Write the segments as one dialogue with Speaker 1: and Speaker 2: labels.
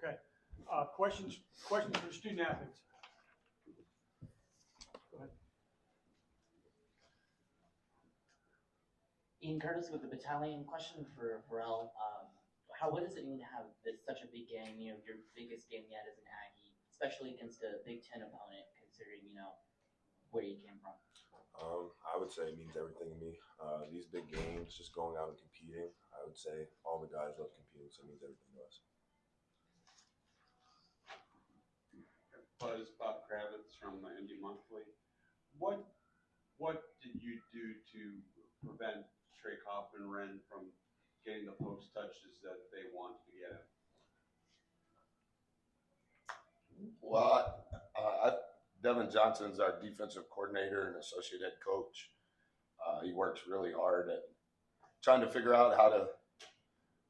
Speaker 1: Okay. Questions for the student athletes? Go ahead.
Speaker 2: Ian Curtis with the battalion. Question for Pharrel. What does it mean to have such a big game? You know, your biggest game yet as an Aggie, especially against a Big Ten opponent, considering where you came from.
Speaker 3: I would say it means everything to me. These big games, just going out and competing. I would say all the guys love competing, so it means everything to us.
Speaker 4: Buzz, Bob Kravitz from Indy Monthly. What did you do to prevent Kaufman-Renn from getting the post touches that they wanted to get him?
Speaker 5: Well, Devin Johnson's our defensive coordinator and associate head coach. He works really hard at trying to figure out how to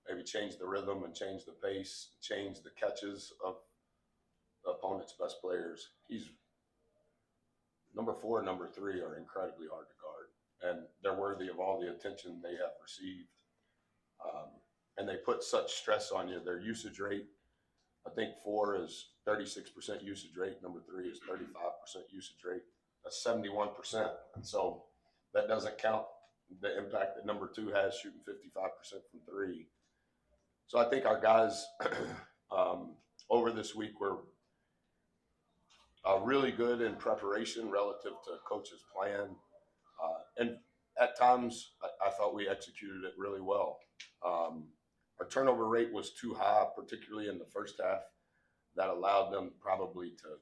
Speaker 5: maybe change the rhythm and change the pace, change the catches of the opponent's best players. He's number 4 and number 3 are incredibly hard to guard, and they're worthy of all the attention they have received. And they put such stress on you. Their usage rate, I think 4 is 36% usage rate. Number 3 is 35% usage rate. That's 71%. And so that doesn't count the impact that number 2 has shooting 55% from 3. So I think our guys over this week were really good in preparation relative to coach's plan. And at times I thought we executed it really well. Our turnover rate was too high, particularly in the first half. That allowed them probably to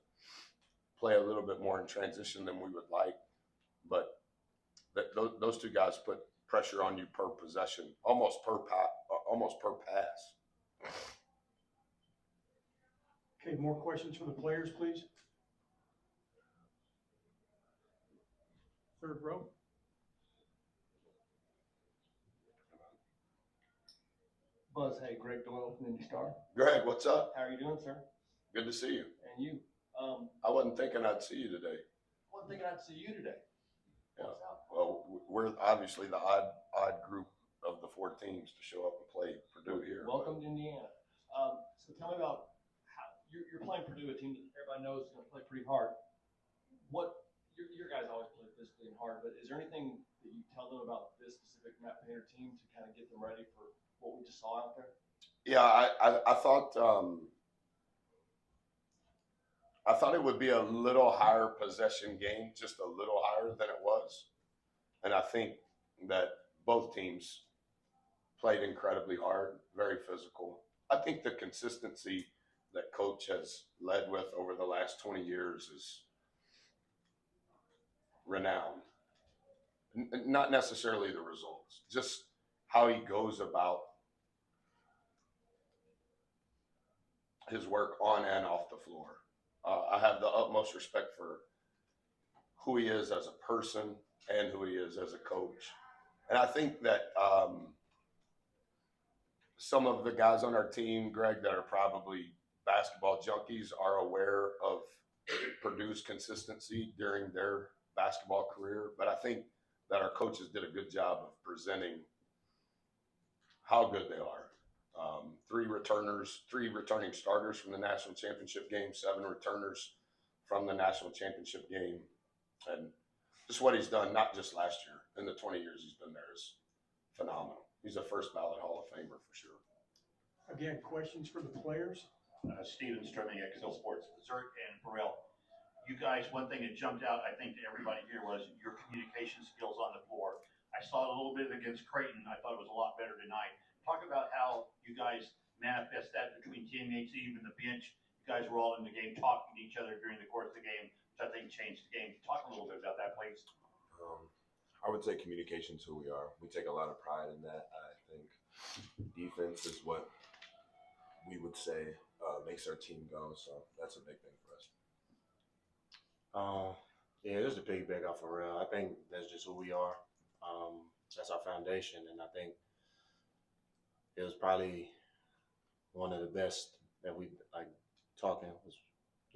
Speaker 5: play a little bit more in transition than we would like. But those 2 guys put pressure on you per possession, almost per pass.
Speaker 1: Okay, more questions from the players, please. Third row.
Speaker 6: Buzz, hey, Greg Doyle from Indy Star.
Speaker 5: Greg, what's up?
Speaker 6: How are you doing, sir?
Speaker 5: Good to see you.
Speaker 6: And you?
Speaker 5: I wasn't thinking I'd see you today.
Speaker 6: One thing I'd see you today.
Speaker 5: Yeah. Well, we're obviously the odd group of the 4 teams to show up and play Purdue here.
Speaker 6: Welcome to Indiana. So tell me about how you're playing Purdue, a team that everybody knows is going to play pretty hard. Your guys always play physically and hard, but is there anything that you tell them about this specific Matt Painter team to kind of get them ready for what we just saw out there?
Speaker 5: Yeah, I thought it would be a little higher possession game, just a little higher than it was. And I think that both teams played incredibly hard, very physical. I think the consistency that coach has led with over the last 20 years is renowned. Not necessarily the results, just how he goes about his work on and off the floor. I have the utmost respect for who he is as a person and who he is as a coach. And I think that some of the guys on our team, Greg, that are probably basketball junkies are aware of Purdue's consistency during their basketball career. But I think that our coaches did a good job of presenting how good they are. 3 returning starters from the national championship game, 7 returners from the national championship game. And just what he's done, not just last year, in the 20 years he's been there, is phenomenal. He's a first ballot Hall of Famer for sure.
Speaker 1: Again, questions for the players?
Speaker 7: Steven Strimming, XL Sports. Zhuric and Pharrel, you guys, one thing that jumped out, I think, to everybody here was your communication skills on the floor. I saw it a little bit against Creighton. I thought it was a lot better tonight. Talk about how you guys manifest that between teammates, even the bench. You guys were all in the game talking to each other during the course of the game, which I think changed the game. Talk a little bit about that, please.
Speaker 3: I would say communication is who we are. We take a lot of pride in that. I think defense is what we would say makes our team go. So that's a big thing for us.
Speaker 8: Yeah, just to piggyback off Pharrel, I think that's just who we are. That's our foundation, and I think it was probably one of the best that we talking. This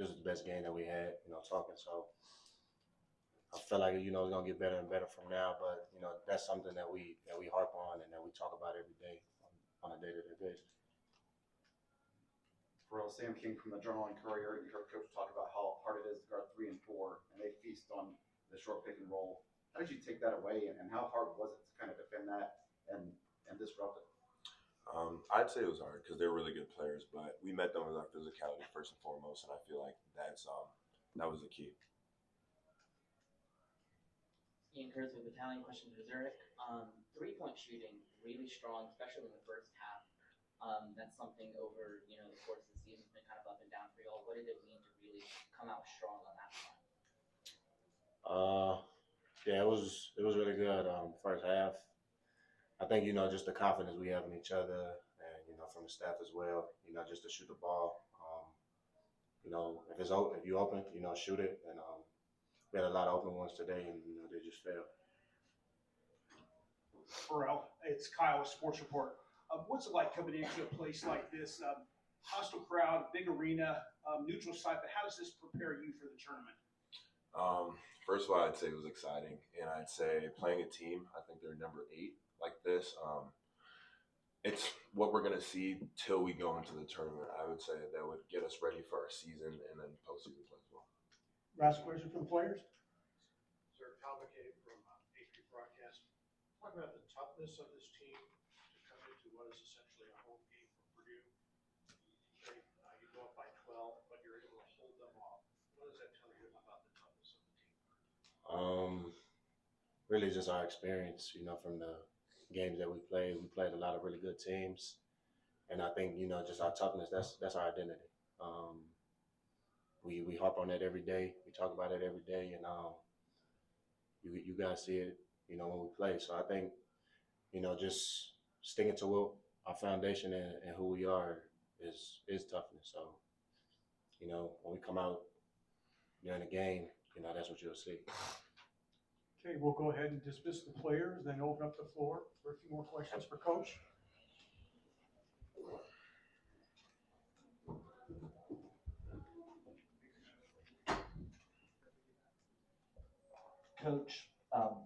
Speaker 8: was the best game that we had, talking. So I feel like it's gonna get better and better from now. But that's something that we harp on and that we talk about every day on a day-to-day basis.
Speaker 9: Pharrel, Sam King from the Journal and Courier. You heard Coach talk about how hard it is to guard 3 and 4, and they feast on the short pick and roll. How did you take that away, and how hard was it to kind of defend that and disrupt it?
Speaker 3: I'd say it was hard because they're really good players, but we met them with our physicality first and foremost, and I feel like that was the key.
Speaker 2: Ian Kurtz with Italian question to Zhuric. 3-point shooting, really strong, especially in the first half. That's something over, the course of the season has been kind of up and down for y'all. What did it mean to really come out strong on that front?
Speaker 8: Yeah, it was really good. First half, I think just the confidence we have in each other, and from the staff as well. Just to shoot the ball. If it's open, if you open, shoot it. And we had a lot of open ones today, and they just failed.
Speaker 10: Pharrel, it's Kyle with Sports Report. What's it like coming into a place like this? Hostile crowd, big arena, neutral site, but how does this prepare you for the tournament?
Speaker 3: First of all, I'd say it was exciting, and I'd say playing a team, I think they're number 8 like this. It's what we're gonna see till we go into the tournament. I would say that would get us ready for our season and then postseason play as well.
Speaker 1: Last question for the players.
Speaker 11: Sir, complicated from AP broadcast. Talk about the toughness of this team to come into what is essentially a home game for Purdue. You go up by 12, but you're able to hold them off. What does that tell you about the toughness of the team?
Speaker 8: Really just our experience, from the games that we played. We played a lot of really good teams, and I think just our toughness. That's our identity. We harp on that every day. We talk about it every day, and you guys see it, when we play. So I think just sticking to our foundation and who we are is toughness. So when we come out during the game, that's what you'll see.
Speaker 1: Okay, we'll go ahead and dismiss the players, then open up the floor for a few more questions for Coach.
Speaker 12: Coach,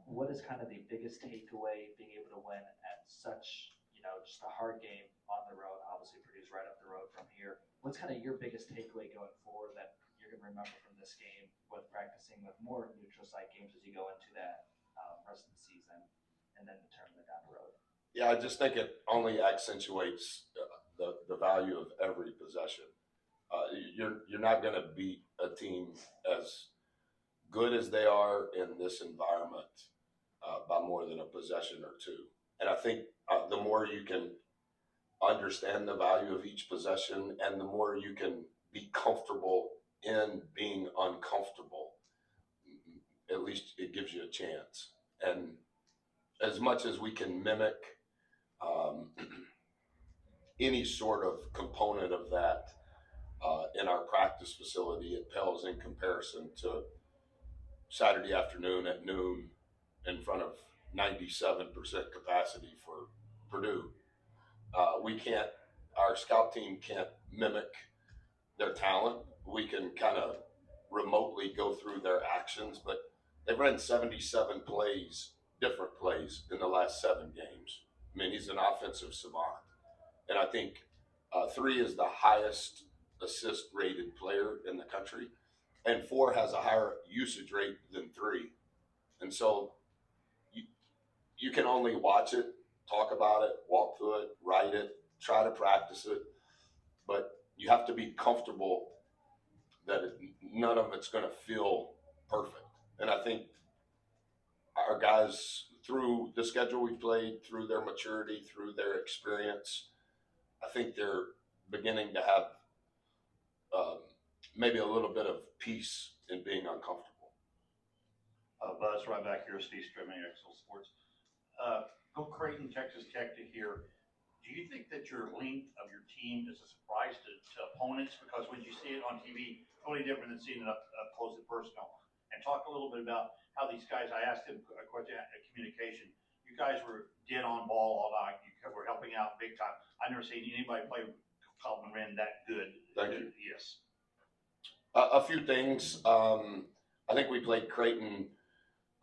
Speaker 12: what is kind of the biggest takeaway being able to win at such, just a hard game on the road? Obviously, Purdue's right up the road from here. What's kind of your biggest takeaway going forward that you're going to remember from this game with practicing with more neutral site games as you go into that rest of the season and then the tournament down the road?
Speaker 5: Yeah, I just think it only accentuates the value of every possession. You're not going to beat a team as good as they are in this environment by more than a possession or two. And I think the more you can understand the value of each possession and the more you can be comfortable in being uncomfortable, at least it gives you a chance. And as much as we can mimic any sort of component of that in our practice facility, it pales in comparison to Saturday afternoon at noon in front of 97% capacity for Purdue. Our scout team can't mimic their talent. We can kind of remotely go through their actions, but they've run 77 plays, different plays in the last 7 games. I mean, he's an offensive savant. And I think 3 is the highest assist rated player in the country, and 4 has a higher usage rate than 3. And so you can only watch it, talk about it, walk through it, write it, try to practice it, but you have to be comfortable that none of it's going to feel perfect. And I think our guys, through the schedule we played, through their maturity, through their experience, I think they're beginning to have maybe a little bit of peace in being uncomfortable.
Speaker 7: Buzz, right back here, Steve Strimming, Excel Sports. Go Creighton, Texas Tech to here. Do you think that your length of your team is a surprise to opponents? Because when you see it on TV, totally different than seeing it up close and personal. And talk a little bit about how these guys, I asked him a question at communication. You guys were dead on ball all night. You were helping out big time. I've never seen anybody play Kaufman-Renn that good.
Speaker 5: Thank you.
Speaker 7: Yes.
Speaker 5: A few things. I think we played Creighton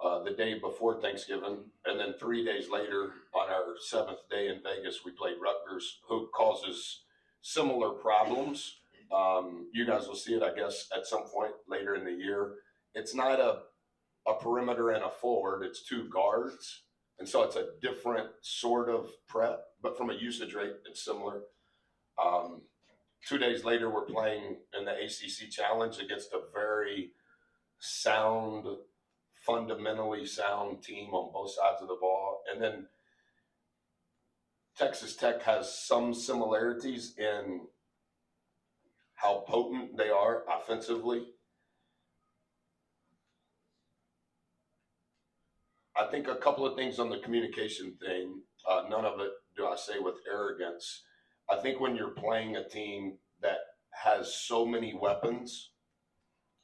Speaker 5: the day before Thanksgiving, and then 3 days later, on our 7th day in Vegas, we played Rutgers, who causes similar problems You guys will see it, I guess, at some point later in the year. It's not a perimeter and a forward, it's two guards. And so it's a different sort of prep, but from a usage rate, it's similar. 2 days later, we're playing in the ACC Challenge against a very sound, fundamentally sound team on both sides of the ball. And then Texas Tech has some similarities in how potent they are offensively. I think a couple of things on the communication thing, none of it do I say with arrogance. I think when you're playing a team that has so many weapons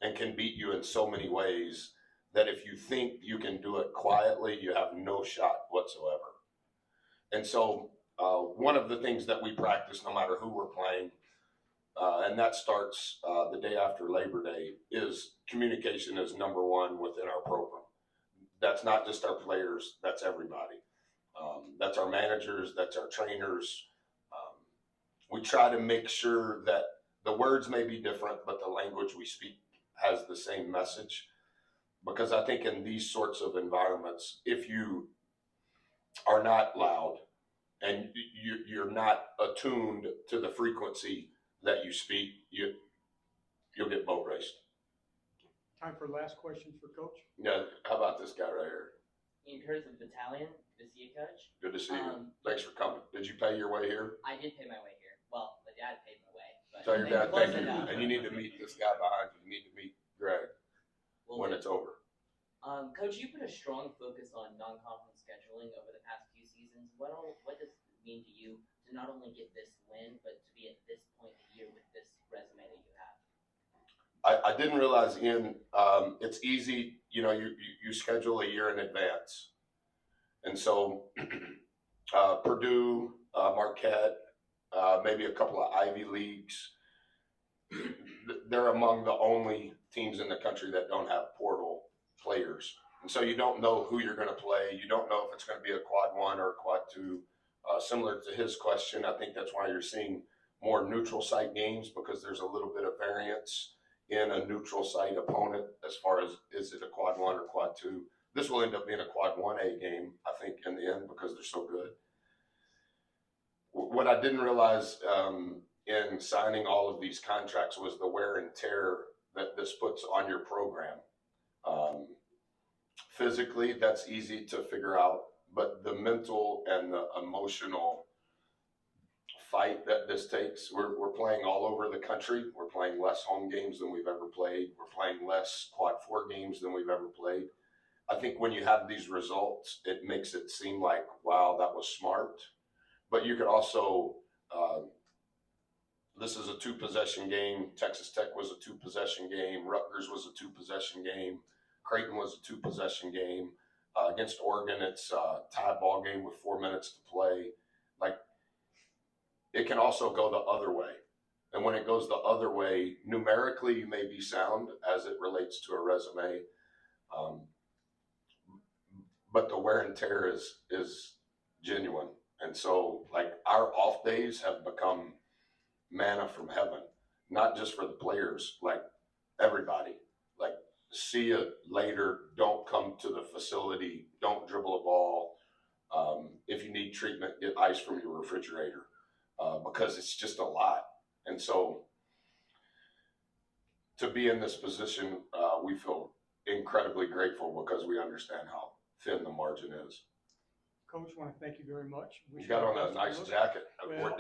Speaker 5: and can beat you in so many ways, that if you think you can do it quietly, you have no shot whatsoever. And so one of the things that we practice, no matter who we're playing, and that starts the day after Labor Day, is communication is number one within our program. That's not just our players, that's everybody. That's our managers, that's our trainers. We try to make sure that the words may be different, but the language we speak has the same message. Because I think in these sorts of environments, if you are not loud and you're not attuned to the frequency that you speak, you'll get boat raced.
Speaker 1: Time for last questions for Coach.
Speaker 5: Yeah, how about this guy right here?
Speaker 2: In terms of battalion, good to see you, Coach.
Speaker 5: Good to see you. Thanks for coming. Did you pay your way here?
Speaker 2: I did pay my way here. Well, my dad paid my way. But
Speaker 5: Tell your dad
Speaker 2: close
Speaker 5: thank you.
Speaker 2: enough.
Speaker 5: And you need to meet this guy behind you. You need to meet Greg when it's over.
Speaker 2: Coach, you put a strong focus on non-conference scheduling over the past few seasons. What does it mean to you to not only get this win, but to be at this point in the year with this resume that you have?
Speaker 5: I didn't realize, Ian, it's easy, you schedule a year in advance. And so Purdue, Marquette, maybe a couple of Ivy Leagues, they're among the only teams in the country that don't have portal players. And so you don't know who you're going to play. You don't know if it's going to be a quad one or a quad two. Similar to his question, I think that's why you're seeing more neutral site games, because there's a little bit of variance in a neutral site opponent as far as, is it a quad one or quad two? This will end up being a quad 1A game, I think, in the end, because they're so good. What I didn't realize in signing all of these contracts was the wear and tear that this puts on your program. Physically, that's easy to figure out, but the mental and the emotional fight that this takes, we're playing all over the country. We're playing less home games than we've ever played. We're playing less quad 4 games than we've ever played. I think when you have these results, it makes it seem like, wow, that was smart. But you could also, this is a 2-possession game. Texas Tech was a 2-possession game. Rutgers was a 2-possession game. Creighton was a 2-possession game. Against Oregon, it's a tie ball game with 4 minutes to play. Like, it can also go the other way. And when it goes the other way, numerically, you may be sound as it relates to a resume. But the wear and tear is genuine. And so, like, our off days have become manna from heaven, not just for the players, like everybody. Like, see you later, don't come to the facility, don't dribble a ball. If you need treatment, get ice from your refrigerator, because it's just a lot. And so to be in this position, we feel incredibly grateful because we understand how thin the margin is.
Speaker 1: Coach, want to thank you very much.
Speaker 5: You got on a nice jacket.
Speaker 1: Well,
Speaker 5: Did